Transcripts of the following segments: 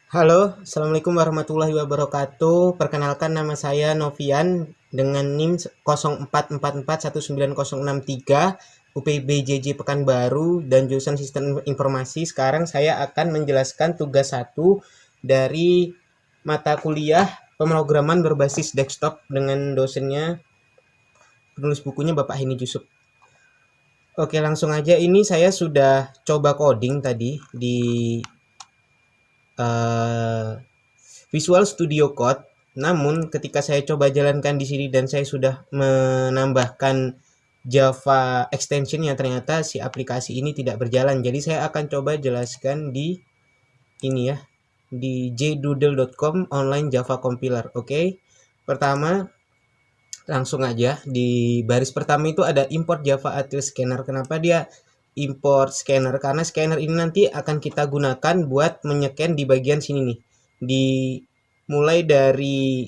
Halo, Assalamualaikum warahmatullahi wabarakatuh. Perkenalkan nama saya Novian dengan NIM 0444190063 UPBJJ Pekanbaru dan jurusan Sistem Informasi. Sekarang saya akan menjelaskan tugas 1 dari mata kuliah pemrograman berbasis desktop dengan dosennya penulis bukunya Bapak Heni Jusuf. Oke, langsung aja. Ini saya sudah coba coding tadi di eh, Visual Studio Code. Namun ketika saya coba jalankan di sini dan saya sudah menambahkan Java extensionnya, ternyata si aplikasi ini tidak berjalan. Jadi saya akan coba jelaskan di ini ya, di jdoodle.com online Java compiler. Oke. Pertama, langsung aja di baris pertama itu ada import Java Util Scanner. Kenapa dia import scanner? Karena scanner ini nanti akan kita gunakan buat menyeken di bagian sini nih. Di mulai dari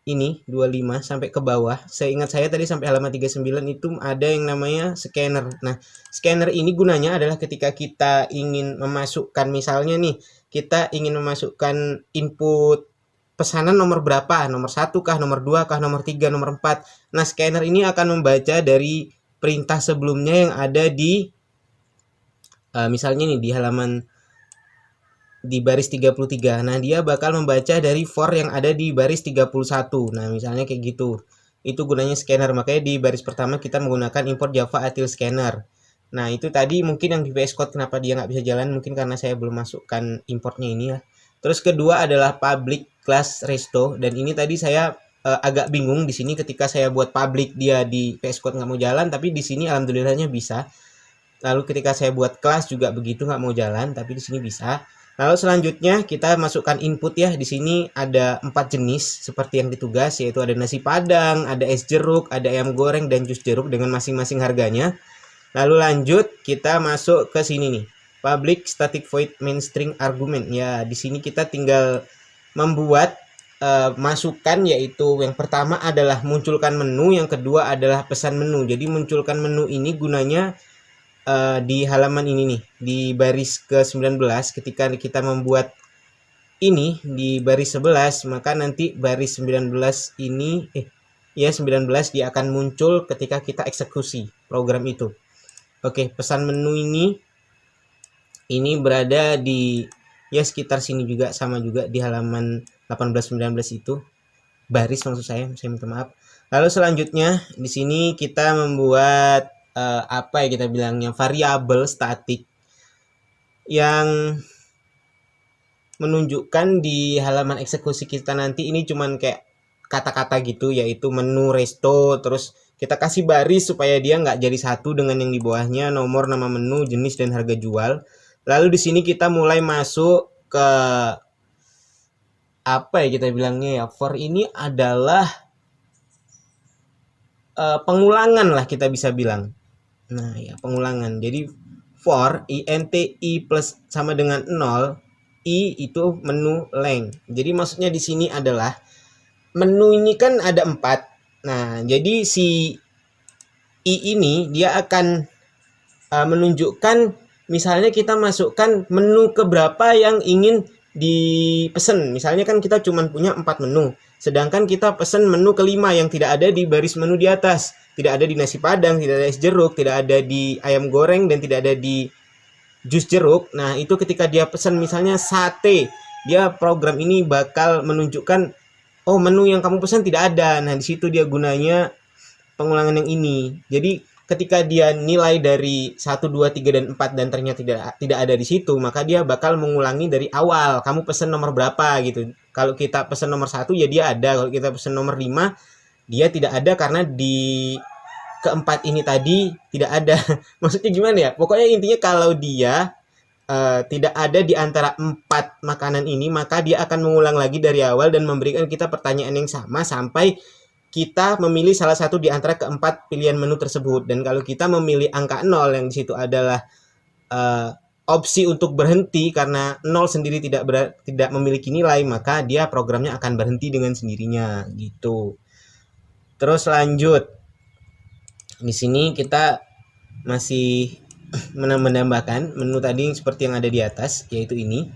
ini 25 sampai ke bawah. Seingat saya tadi sampai halaman 39 itu ada yang namanya scanner. Nah, scanner ini gunanya adalah ketika kita ingin memasukkan, misalnya nih, kita ingin memasukkan input pesanan nomor berapa, nomor 1 kah, nomor 2 kah, nomor 3, nomor 4. Nah, scanner ini akan membaca dari perintah sebelumnya yang ada di misalnya nih di halaman di baris 33. Nah, dia bakal membaca dari for yang ada di baris 31. Nah, misalnya kayak gitu. Itu gunanya scanner. Makanya di baris pertama kita menggunakan import Java Util Scanner. Nah, itu tadi mungkin yang di VS Code kenapa dia nggak bisa jalan, mungkin karena saya belum masukkan importnya ini ya. Terus kedua adalah public class resto, dan ini tadi saya agak bingung di sini ketika saya buat public dia di VS Code nggak mau jalan, tapi di sini alhamdulillahnya bisa. Lalu ketika saya buat kelas juga begitu, nggak mau jalan, tapi di sini bisa. Lalu selanjutnya kita masukkan input ya. Di sini ada 4 jenis seperti yang ditugas, yaitu ada nasi padang, ada es jeruk, ada ayam goreng, dan jus jeruk dengan masing-masing harganya. Lalu lanjut kita masuk ke sini nih. Public static void main string argument. Ya, di sini kita tinggal membuat masukan, yaitu yang pertama adalah munculkan menu, yang kedua adalah pesan menu. Jadi munculkan menu ini gunanya di halaman ini nih, di baris ke-19 ketika kita membuat ini di baris 11, maka nanti baris 19 ini 19 dia akan muncul ketika kita eksekusi program itu. Oke, pesan menu ini berada di ya sekitar sini juga, sama juga di halaman 18 19 itu. Baris maksud saya minta maaf. Lalu selanjutnya di sini kita membuat apa ya kita bilangnya, variabel statik yang menunjukkan di halaman eksekusi kita nanti ini cuman kayak kata-kata gitu, yaitu menu resto, terus kita kasih baris supaya dia nggak jadi satu dengan yang di bawahnya, nomor, nama menu, jenis, dan harga jual. Lalu di sini kita mulai masuk ke apa ya kita bilangnya ya, for ini adalah pengulangan lah kita bisa bilang. Nah ya, pengulangan. Jadi for int i plus sama dengan 0, i itu menu length. Jadi maksudnya di sini adalah menu ini kan ada 4. Nah, jadi si i ini dia akan menunjukkan, misalnya kita masukkan menu keberapa yang ingin dipesan. Misalnya kan kita cuma punya 4 menu, sedangkan kita pesan menu kelima yang tidak ada di baris menu di atas. Tidak ada di nasi padang, tidak ada es jeruk, tidak ada di ayam goreng, dan tidak ada di jus jeruk. Nah, itu ketika dia pesan misalnya sate, dia program ini bakal menunjukkan, oh menu yang kamu pesan tidak ada. Nah, di situ dia gunanya pengulangan yang ini. Jadi ketika dia nilai dari 1, 2, 3, dan 4 dan ternyata tidak ada di situ, maka dia bakal mengulangi dari awal. Kamu pesan nomor berapa gitu. Kalau kita pesan nomor 1 ya dia ada. Kalau kita pesan nomor 5 dia tidak ada karena di keempat ini tadi tidak ada. Maksudnya gimana ya? Pokoknya intinya kalau dia tidak ada di antara 4 makanan ini, maka dia akan mengulang lagi dari awal dan memberikan kita pertanyaan yang sama sampai kita memilih salah satu di antara keempat pilihan menu tersebut. Dan kalau kita memilih angka 0 yang di situ adalah opsi untuk berhenti karena 0 sendiri tidak memiliki nilai, maka dia programnya akan berhenti dengan sendirinya gitu. Terus lanjut. Di sini kita masih menambahkan menu tadi seperti yang ada di atas, yaitu ini.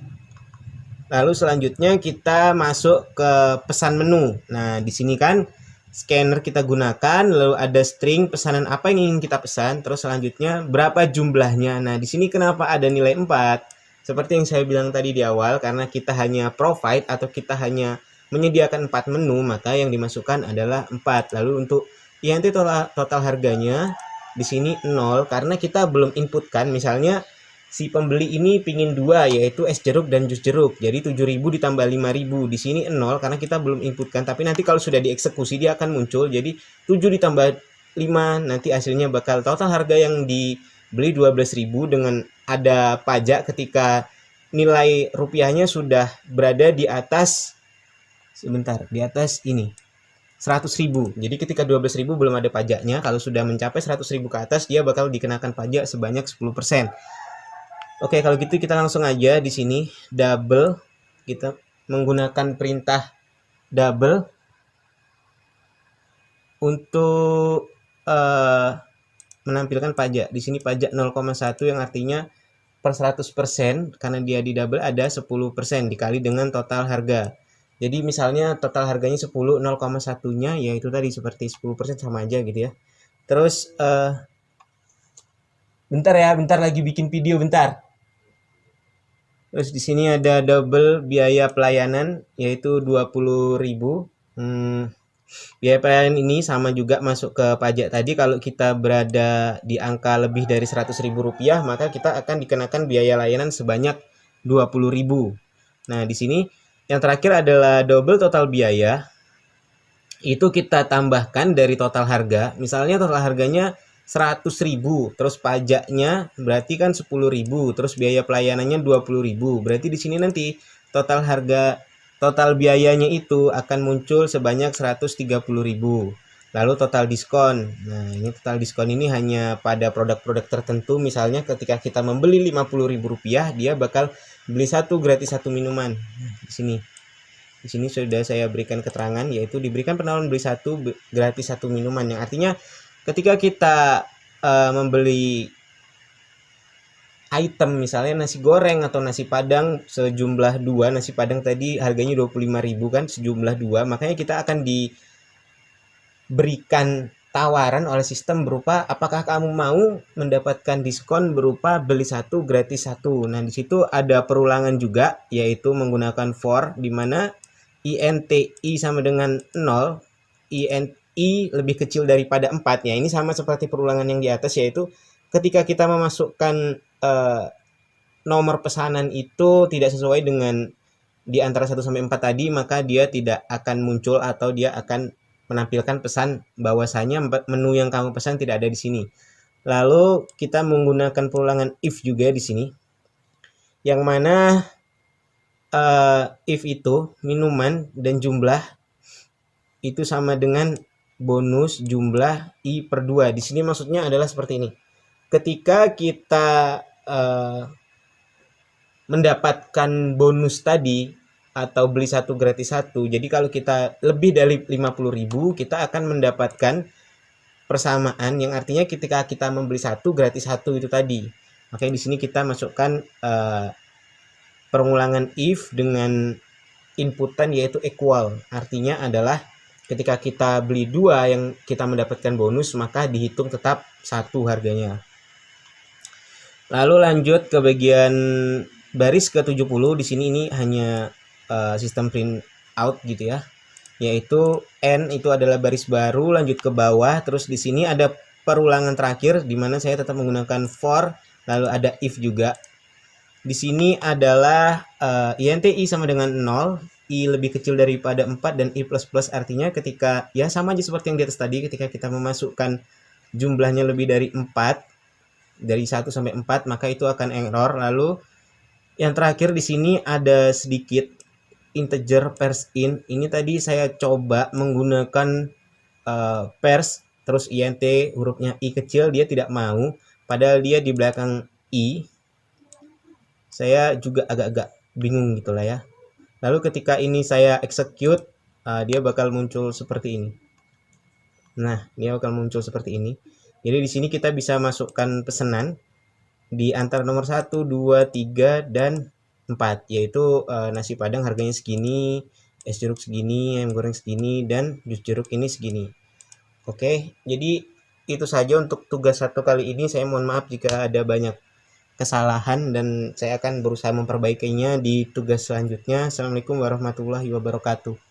Lalu selanjutnya kita masuk ke pesan menu. Nah, di sini kan scanner kita gunakan, lalu ada string pesanan apa yang ingin kita pesan, terus selanjutnya berapa jumlahnya. Nah, di sini kenapa ada nilai 4? Seperti yang saya bilang tadi di awal, karena kita hanya provide atau kita hanya menyediakan 4 menu, maka yang dimasukkan adalah 4. Lalu untuk nanti total harganya di sini 0 karena kita belum inputkan, misalnya si pembeli ini pingin 2 yaitu es jeruk dan jus jeruk. Jadi 7.000 ditambah 5.000. Di sini 0 karena kita belum inputkan, tapi nanti kalau sudah dieksekusi dia akan muncul. Jadi 7 ditambah 5 nanti hasilnya bakal total harga yang dibeli 12.000 dengan ada pajak ketika nilai rupiahnya sudah berada di atas di atas ini 100.000. Jadi ketika 12.000 belum ada pajaknya, kalau sudah mencapai 100.000 ke atas dia bakal dikenakan pajak sebanyak 10%. Oke, kalau gitu kita langsung aja di sini double, kita menggunakan perintah double untuk menampilkan pajak. Di sini pajak 0,1 yang artinya per 100% karena dia di double ada 10% dikali dengan total harga. Jadi misalnya total harganya 10, 0,1-nya yaitu tadi seperti 10% sama aja gitu ya. Terus bentar lagi bikin video bentar. Terus di sini ada double biaya pelayanan yaitu 20.000. Biaya pelayanan ini sama juga masuk ke pajak tadi. Kalau kita berada di angka lebih dari 100.000 rupiah, maka kita akan dikenakan biaya layanan sebanyak 20.000. Nah, di sini yang terakhir adalah double total biaya. Itu kita tambahkan dari total harga. Misalnya total harganya 100.000, terus pajaknya berarti kan 10.000, terus biaya pelayanannya 20.000. Berarti di sini nanti total biayanya itu akan muncul sebanyak 130.000. Lalu total diskon. Nah, ini total diskon ini hanya pada produk-produk tertentu. Misalnya ketika kita membeli 50.000 rupiah, dia bakal beli satu gratis satu minuman. Nah, di sini sudah saya berikan keterangan, yaitu diberikan penawaran beli satu gratis satu minuman, yang artinya ketika kita membeli item misalnya nasi goreng atau nasi padang sejumlah 2, nasi padang tadi harganya 25.000 kan, sejumlah 2, makanya kita akan diberikan tawaran oleh sistem berupa apakah kamu mau mendapatkan diskon berupa beli satu gratis satu. Nah, di situ ada perulangan juga yaitu menggunakan for, di mana INTI sama dengan 0, INI lebih kecil daripada 4. Ya, ini sama seperti perulangan yang di atas, yaitu ketika kita memasukkan nomor pesanan itu tidak sesuai dengan di antara 1 sampai 4 tadi, maka dia tidak akan muncul atau dia akan menampilkan pesan bahwasanya menu yang kamu pesan tidak ada di sini. Lalu kita menggunakan perulangan if juga di sini, yang mana if itu minuman dan jumlah itu sama dengan bonus jumlah I per 2. Di sini maksudnya adalah seperti ini. Ketika kita mendapatkan bonus tadi atau beli satu gratis satu, jadi kalau kita lebih dari 50.000, kita akan mendapatkan persamaan, yang artinya ketika kita membeli satu gratis satu itu tadi. Makanya di sini kita masukkan pengulangan if dengan inputan yaitu equal. Artinya adalah ketika kita beli 2 yang kita mendapatkan bonus, maka dihitung tetap 1 harganya. Lalu lanjut ke bagian baris ke-70. Di sini ini hanya sistem print out gitu ya. Yaitu N itu adalah baris baru, lanjut ke bawah, terus di sini ada perulangan terakhir di mana saya tetap menggunakan for, lalu ada if juga. Di sini adalah INTI sama dengan 0, I lebih kecil daripada 4, dan I++ artinya ketika ya sama aja seperti yang di atas tadi, ketika kita memasukkan jumlahnya lebih dari 4, dari 1 sampai 4, maka itu akan error. Lalu yang terakhir di sini ada sedikit integer pairs in. Ini tadi saya coba menggunakan pairs terus int hurufnya I kecil, dia tidak mau, padahal dia di belakang I. Saya juga agak-agak bingung gitulah ya. Lalu ketika ini saya execute, dia bakal muncul seperti ini. Nah, dia bakal muncul seperti ini. Jadi di sini kita bisa masukkan pesanan di antara nomor 1, 2, 3, dan 4, yaitu nasi padang harganya segini, es jeruk segini, ayam goreng segini, dan jus jeruk ini segini. Oke, jadi itu saja untuk tugas 1 kali ini. Saya mohon maaf jika ada banyak kesalahan dan saya akan berusaha memperbaikinya di tugas selanjutnya. Assalamualaikum warahmatullahi wabarakatuh.